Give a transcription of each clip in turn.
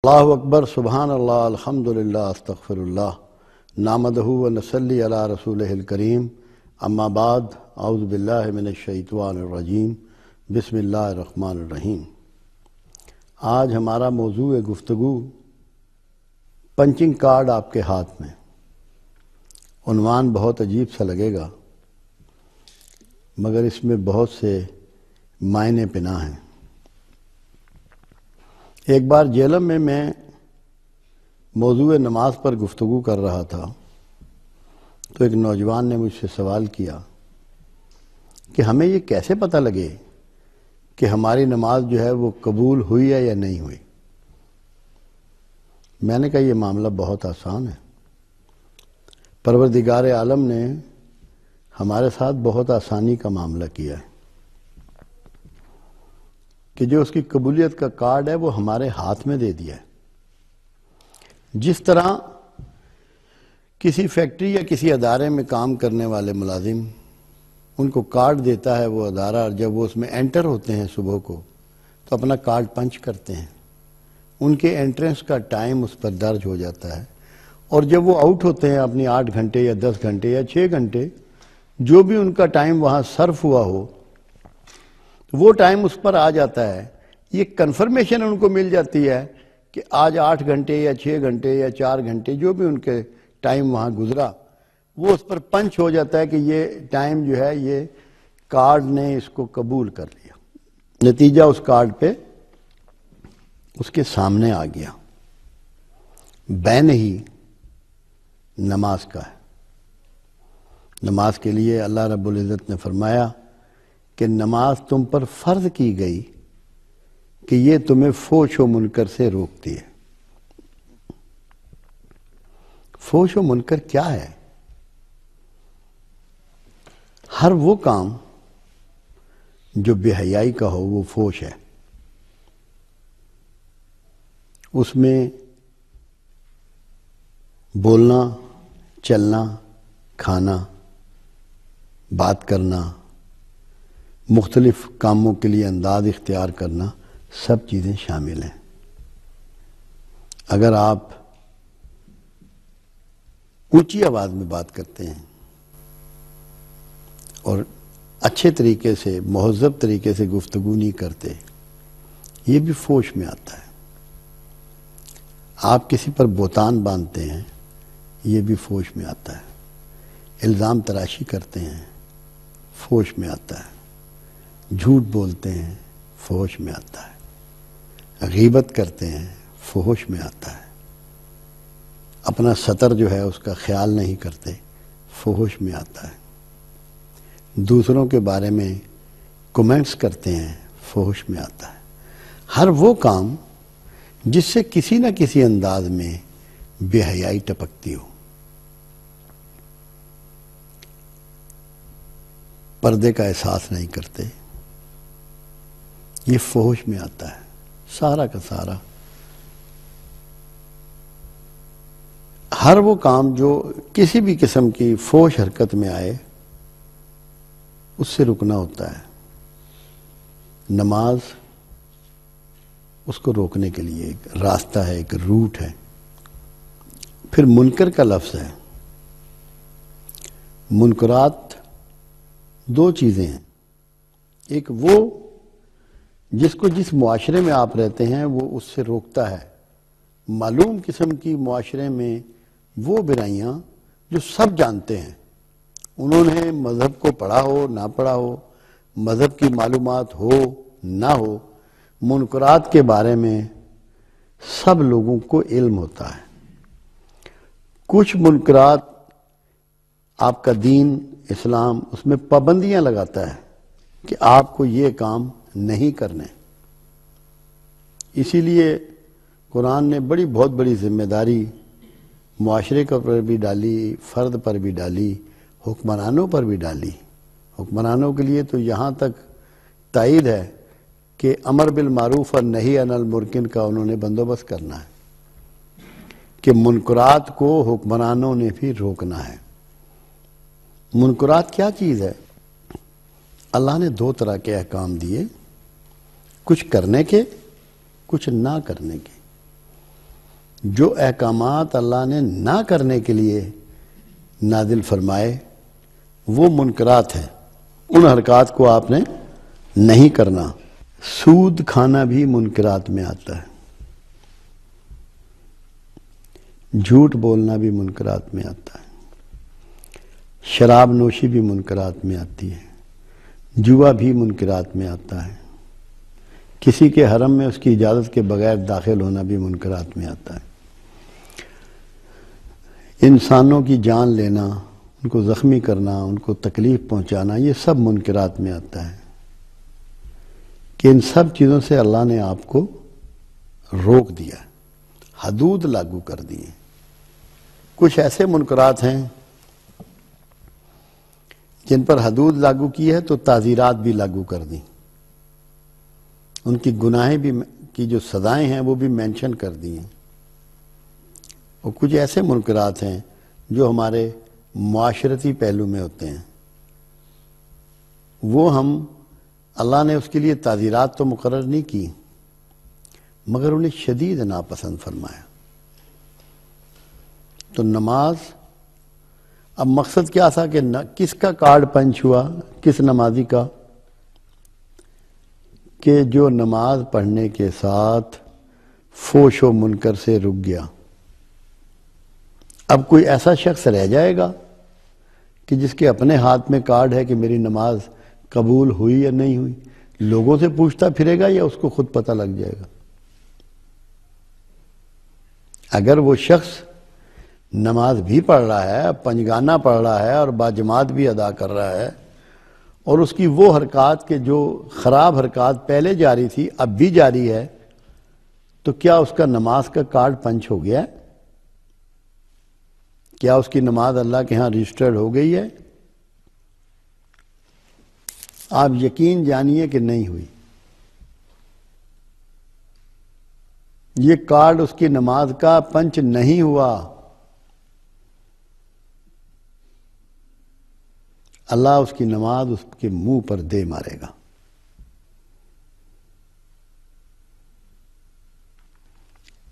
اللہ اکبر سبحان اللہ الحمدللہ استغفر اللہ نحمدہ و نصلی علی رسولہ الکریم اما بعد اعوذ باللہ من الشیطان الرجیم بسم اللہ الرحمن الرحیم۔ آج ہمارا موضوع گفتگو پنچنگ کارڈ آپ کے ہاتھ میں۔ عنوان بہت عجیب سا لگے گا مگر اس میں بہت سے معنی پنہاں ہیں۔ ایک بار جیلم میں موضوع نماز پر گفتگو کر رہا تھا تو ایک نوجوان نے مجھ سے سوال کیا کہ ہمیں یہ کیسے پتہ لگے کہ ہماری نماز جو ہے وہ قبول ہوئی ہے یا نہیں ہوئی۔ میں نے کہا یہ معاملہ بہت آسان ہے۔ پروردگار عالم نے ہمارے ساتھ بہت آسانی کا معاملہ کیا ہے کہ جو اس کی قبولیت کا کارڈ ہے وہ ہمارے ہاتھ میں دے دیا ہے۔ جس طرح کسی فیکٹری یا کسی ادارے میں کام کرنے والے ملازم ان کو کارڈ دیتا ہے وہ ادارہ، اور جب وہ اس میں انٹر ہوتے ہیں صبح کو تو اپنا کارڈ پنچ کرتے ہیں، ان کے انٹرنس کا ٹائم اس پر درج ہو جاتا ہے، اور جب وہ آؤٹ ہوتے ہیں اپنی 8 گھنٹے یا 10 گھنٹے یا 6 گھنٹے جو بھی ان کا ٹائم وہاں صرف ہوا ہو وہ ٹائم اس پر آ جاتا ہے۔ یہ کنفرمیشن ان کو مل جاتی ہے کہ آج 8 گھنٹے یا 6 گھنٹے یا 4 گھنٹے جو بھی ان کے ٹائم وہاں گزرا وہ اس پر پنچ ہو جاتا ہے کہ یہ ٹائم جو ہے یہ کارڈ نے اس کو قبول کر لیا۔ نتیجہ اس کارڈ پہ اس کے سامنے آ گیا، بین ہی نماز کا ہے۔ نماز کے لیے اللہ رب العزت نے فرمایا کہ نماز تم پر فرض کی گئی کہ یہ تمہیں فحش و منکر سے روکتی ہے۔ فحش و منکر کیا ہے؟ ہر وہ کام جو بے حیائی کا ہو وہ فحش ہے۔ اس میں بولنا، چلنا، کھانا، بات کرنا، مختلف کاموں کے لیے انداز اختیار کرنا، سب چیزیں شامل ہیں۔ اگر آپ اونچی آواز میں بات کرتے ہیں اور اچھے طریقے سے مہذب طریقے سے گفتگو نہیں کرتے، یہ بھی فحش میں آتا ہے۔ آپ کسی پر بہتان باندھتے ہیں، یہ بھی فحش میں آتا ہے۔ الزام تراشی کرتے ہیں، فحش میں آتا ہے۔ جھوٹ بولتے ہیں، فحش میں آتا ہے۔ غیبت کرتے ہیں، فحش میں آتا ہے۔ اپنا سطر جو ہے اس کا خیال نہیں کرتے، فحش میں آتا ہے۔ دوسروں کے بارے میں کمنٹس کرتے ہیں، فحش میں آتا ہے۔ ہر وہ کام جس سے کسی نہ کسی انداز میں بے حیائی ٹپکتی ہو۔ پردے کا احساس نہیں کرتے، یہ فحش میں آتا ہے۔ سارا کا سارا ہر وہ کام جو کسی بھی قسم کی فحش حرکت میں آئے اس سے رکنا ہوتا ہے۔ نماز اس کو روکنے کے لیے ایک راستہ ہے، ایک روٹ ہے۔ پھر منکر کا لفظ ہے۔ منکرات 2 چیزیں ہیں۔ ایک وہ جس کو جس معاشرے میں آپ رہتے ہیں وہ اس سے روکتا ہے۔ معلوم قسم کی معاشرے میں وہ برائیاں جو سب جانتے ہیں، انہوں نے مذہب کو پڑھا ہو نہ پڑھا ہو، مذہب کی معلومات ہو نہ ہو، منکرات کے بارے میں سب لوگوں کو علم ہوتا ہے۔ کچھ منکرات آپ کا دین اسلام اس میں پابندیاں لگاتا ہے کہ آپ کو یہ کام نہیں کرنے۔ اسی لیے قرآن نے بہت بڑی ذمہ داری معاشرے پر بھی ڈالی، فرد پر بھی ڈالی، حکمرانوں پر بھی ڈالی۔ حکمرانوں کے لیے تو یہاں تک تائید ہے کہ امر بالمعروف اور نہی عن المنکر کا انہوں نے بندوبست کرنا ہے کہ منکرات کو حکمرانوں نے بھی روکنا ہے۔ منکرات کیا چیز ہے؟ اللہ نے 2 طرح کے احکام دیے، کچھ کرنے کے، کچھ نہ کرنے کے۔ جو احکامات اللہ نے نہ کرنے کے لیے نازل فرمائے وہ منکرات ہیں، ان حرکات کو آپ نے نہیں کرنا۔ سود کھانا بھی منکرات میں آتا ہے، جھوٹ بولنا بھی منکرات میں آتا ہے، شراب نوشی بھی منکرات میں آتی ہے، جوا بھی منکرات میں آتا ہے، کسی کے حرم میں اس کی اجازت کے بغیر داخل ہونا بھی منکرات میں آتا ہے، انسانوں کی جان لینا، ان کو زخمی کرنا، ان کو تکلیف پہنچانا، یہ سب منکرات میں آتا ہے کہ ان سب چیزوں سے اللہ نے آپ کو روک دیا، حدود لاگو کر دی ہیں۔ کچھ ایسے منکرات ہیں جن پر حدود لاگو کی ہے تو تعزیرات بھی لاگو کر دیں، ان کی گناہیں بھی کی جو سزائیں ہیں وہ بھی مینشن کر دی ہیں، اور کچھ ایسے منکرات ہیں جو ہمارے معاشرتی پہلو میں ہوتے ہیں، وہ ہم اللہ نے اس کے لیے تعزیرات تو مقرر نہیں کی مگر انہیں شدید ناپسند فرمایا۔ تو نماز، اب مقصد کیا تھا کہ کس کا کارڈ پنچ ہوا، کس نمازی کا، کہ جو نماز پڑھنے کے ساتھ فحش و منکر سے رک گیا۔ اب کوئی ایسا شخص رہ جائے گا کہ جس کے اپنے ہاتھ میں کارڈ ہے کہ میری نماز قبول ہوئی یا نہیں ہوئی، لوگوں سے پوچھتا پھرے گا یا اس کو خود پتہ لگ جائے گا؟ اگر وہ شخص نماز بھی پڑھ رہا ہے، پنجگانہ پڑھ رہا ہے اور باجماعت بھی ادا کر رہا ہے، اور اس کی وہ حرکات کے جو خراب حرکات پہلے جاری تھی اب بھی جاری ہے، تو کیا اس کا نماز کا کارڈ پنچ ہو گیا ہے؟ کیا اس کی نماز اللہ کے ہاں رجسٹرڈ ہو گئی ہے؟ آپ یقین جانیے کہ نہیں ہوئی۔ یہ کارڈ اس کی نماز کا پنچ نہیں ہوا۔ اللہ اس کی نماز اس کے منہ پر دے مارے گا۔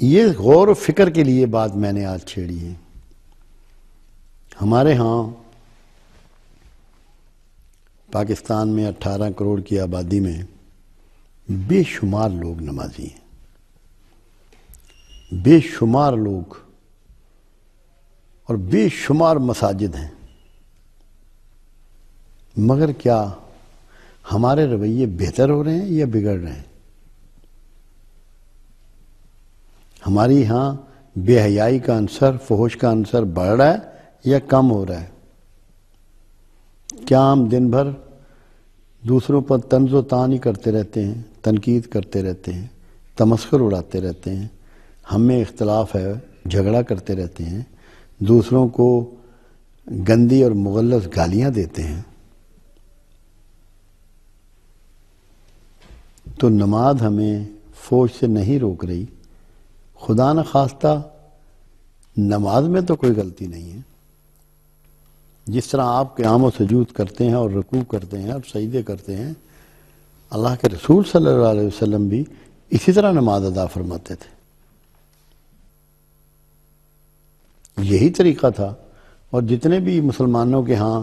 یہ غور و فکر کے لیے بات میں نے آج چھیڑی ہے۔ ہمارے ہاں پاکستان میں 18 کروڑ کی آبادی میں بے شمار لوگ نمازی ہیں، بے شمار لوگ، اور بے شمار مساجد ہیں، مگر کیا ہمارے رویے بہتر ہو رہے ہیں یا بگڑ رہے ہیں؟ ہماری ہاں بے حیائی کا عنصر، فحش کا عنصر بڑھ رہا ہے یا کم ہو رہا ہے؟ کیا ہم دن بھر دوسروں پر طنز و طعن ہی کرتے رہتے ہیں، تنقید کرتے رہتے ہیں، تمسخر اڑاتے رہتے ہیں، ہم میں اختلاف ہے، جھگڑا کرتے رہتے ہیں، دوسروں کو گندی اور مغلظ گالیاں دیتے ہیں؟ تو نماز ہمیں فحش سے نہیں روک رہی۔ خدا نخواستہ نماز میں تو کوئی غلطی نہیں ہے، جس طرح آپ قیام و سجود کرتے ہیں اور رکوع کرتے ہیں اور سجدے کرتے ہیں، اللہ کے رسول صلی اللہ علیہ وسلم بھی اسی طرح نماز ادا فرماتے تھے، یہی طریقہ تھا۔ اور جتنے بھی مسلمانوں کے ہاں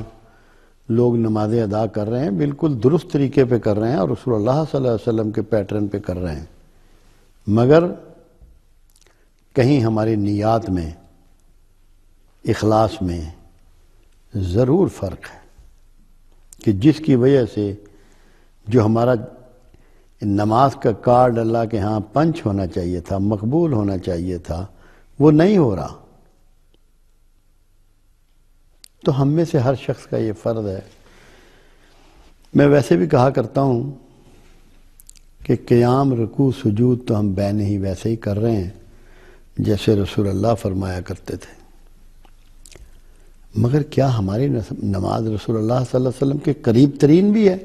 لوگ نمازیں ادا کر رہے ہیں بالکل درست طریقے پہ کر رہے ہیں اور رسول اللہ صلی اللہ علیہ وسلم کے پیٹرن پہ کر رہے ہیں، مگر کہیں ہماری نیات میں، اخلاص میں ضرور فرق ہے کہ جس کی وجہ سے جو ہمارا نماز کا کارڈ اللہ کے ہاں پنچ ہونا چاہیے تھا، مقبول ہونا چاہیے تھا، وہ نہیں ہو رہا۔ تو ہم میں سے ہر شخص کا یہ فرض ہے۔ میں ویسے بھی کہا کرتا ہوں کہ قیام، رکوع، سجود تو ہم بین ہی ویسے ہی کر رہے ہیں جیسے رسول اللہ فرمایا کرتے تھے، مگر کیا ہماری نماز رسول اللہ صلی اللہ علیہ وسلم کے قریب ترین بھی ہے؟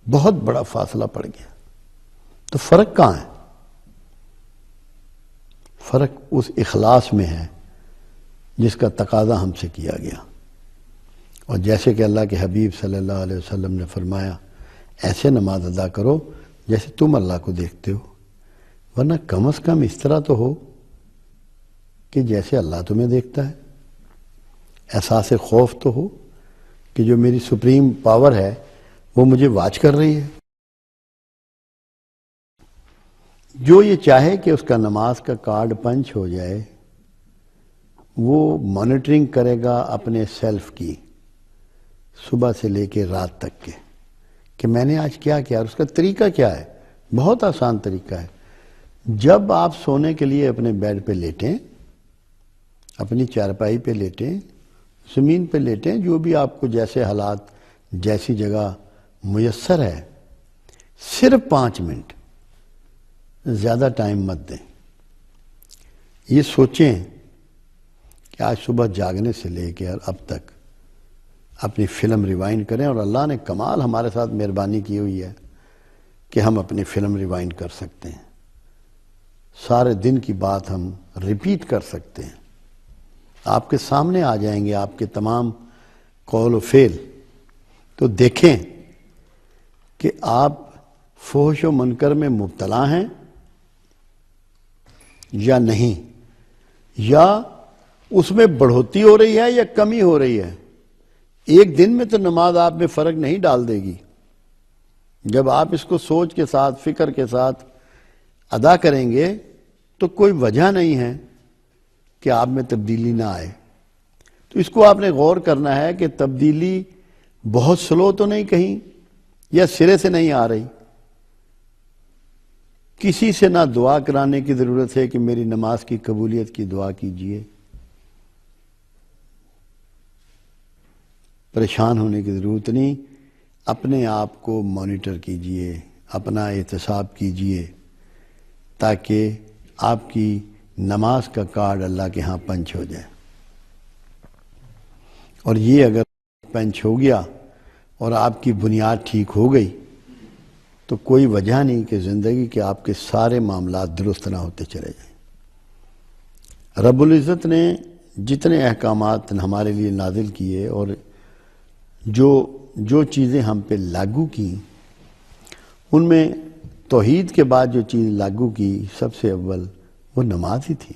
بہت بڑا فاصلہ پڑ گیا۔ تو فرق کہاں ہے؟ فرق اس اخلاص میں ہے جس کا تقاضا ہم سے کیا گیا، اور جیسے کہ اللہ کے حبیب صلی اللہ علیہ وسلم نے فرمایا، ایسے نماز ادا کرو جیسے تم اللہ کو دیکھتے ہو۔ ورنہ کم از کم اس طرح تو ہو کہ جیسے اللہ تمہیں دیکھتا ہے. احساس خوف تو ہو کہ جو میری سپریم پاور ہے وہ مجھے واچ کر رہی ہے. جو یہ چاہے کہ اس کا نماز کا کارڈ پنچ ہو جائے، وہ مانیٹرنگ کرے گا اپنے سیلف کی صبح سے لے کے رات تک کے کہ میں نے آج کیا کیا. اور اس کا طریقہ کیا ہے؟ بہت آسان طریقہ ہے. جب آپ سونے کے لیے اپنے بیڈ پہ لیٹیں، اپنی چارپائی پہ لیٹیں، زمین پہ لیٹیں، جو بھی آپ کو جیسے حالات جیسی جگہ میسر ہے، صرف 5 منٹ، زیادہ ٹائم مت دیں. یہ سوچیں کہ آج صبح جاگنے سے لے کے اب تک اپنی فلم ریوائنڈ کریں. اور اللہ نے کمال ہمارے ساتھ مہربانی کی ہوئی ہے کہ ہم اپنی فلم ریوائنڈ کر سکتے ہیں. سارے دن کی بات ہم ریپیٹ کر سکتے ہیں. آپ کے سامنے آ جائیں گے آپ کے تمام قول و فعل. تو دیکھیں کہ آپ فحش و منکر میں مبتلا ہیں یا نہیں، یا اس میں بڑھوتی ہو رہی ہے یا کمی ہو رہی ہے. ایک دن میں تو نماز آپ میں فرق نہیں ڈال دے گی. جب آپ اس کو سوچ کے ساتھ، فکر کے ساتھ ادا کریں گے تو کوئی وجہ نہیں ہے کہ آپ میں تبدیلی نہ آئے. تو اس کو آپ نے غور کرنا ہے کہ تبدیلی بہت سلو تو نہیں کہیں، یا سرے سے نہیں آ رہی. کسی سے نہ دعا کرانے کی ضرورت ہے کہ میری نماز کی قبولیت کی دعا کیجئے. پریشان ہونے کی ضرورت نہیں. اپنے آپ کو مانیٹر کیجئے، اپنا احتساب کیجئے، تاکہ آپ کی نماز کا کارڈ اللہ کے ہاں پنچ ہو جائے. اور یہ اگر پنچ ہو گیا اور آپ کی بنیاد ٹھیک ہو گئی تو کوئی وجہ نہیں کہ زندگی کے آپ کے سارے معاملات درست نہ ہوتے چلے جائیں. رب العزت نے جتنے احکامات ہمارے لیے نازل کیے اور جو چیزیں ہم پہ لاگو کی، ان میں توحید کے بعد جو چیز لاگو کی سب سے اول وہ نماز ہی تھی.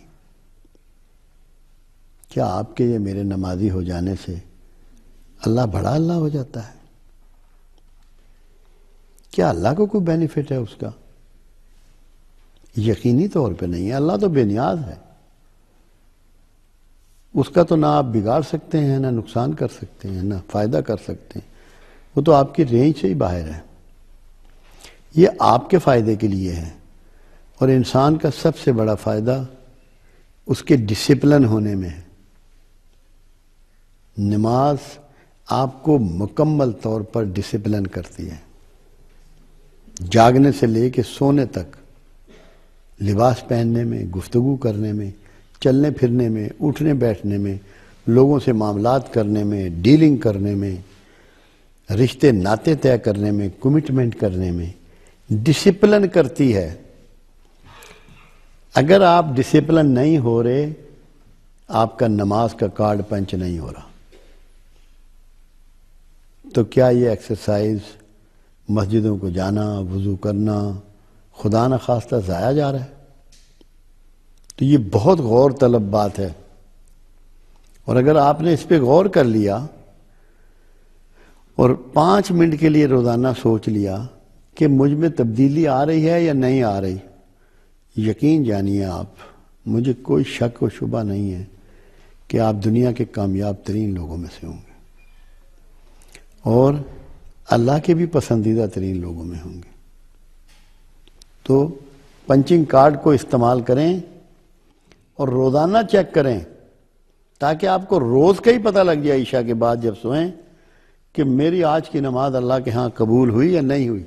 کیا آپ کے یا میرے نمازی ہو جانے سے اللہ بڑا اللہ ہو جاتا ہے؟ کیا اللہ کو کوئی بینیفٹ ہے اس کا؟ یقینی طور پہ نہیں ہے. اللہ تو بے نیاز ہے. اس کا تو نہ آپ بگاڑ سکتے ہیں، نہ نقصان کر سکتے ہیں، نہ فائدہ کر سکتے ہیں. وہ تو آپ کی رینج سے ہی باہر ہے. یہ آپ کے فائدے کے لیے ہے. اور انسان کا سب سے بڑا فائدہ اس کے ڈسپلن ہونے میں ہے. نماز آپ کو مکمل طور پر ڈسپلن کرتی ہے. جاگنے سے لے کے سونے تک، لباس پہننے میں، گفتگو کرنے میں، چلنے پھرنے میں، اٹھنے بیٹھنے میں، لوگوں سے معاملات کرنے میں، ڈیلنگ کرنے میں، رشتے ناطے طے کرنے میں، کمٹمنٹ کرنے میں ڈسپلن کرتی ہے. اگر آپ ڈسپلن نہیں ہو رہے، آپ کا نماز کا کارڈ پنچ نہیں ہو رہا. تو کیا یہ ایکسرسائز، مسجدوں کو جانا، وضو کرنا، خدا نہ خواستہ ضائع جا رہا ہے؟ تو یہ بہت غور طلب بات ہے. اور اگر آپ نے اس پہ غور کر لیا اور 5 منٹ کے لیے روزانہ سوچ لیا کہ مجھ میں تبدیلی آ رہی ہے یا نہیں آ رہی، یقین جانیے آپ، مجھے کوئی شک و شبہ نہیں ہے کہ آپ دنیا کے کامیاب ترین لوگوں میں سے ہوں گے، اور اللہ کے بھی پسندیدہ ترین لوگوں میں ہوں گے. تو پنچنگ کارڈ کو استعمال کریں اور روزانہ چیک کریں، تاکہ آپ کو روز کا ہی پتہ لگ جائے عشاء کے بعد جب سوئیں کہ میری آج کی نماز اللہ کے ہاں قبول ہوئی یا نہیں ہوئی.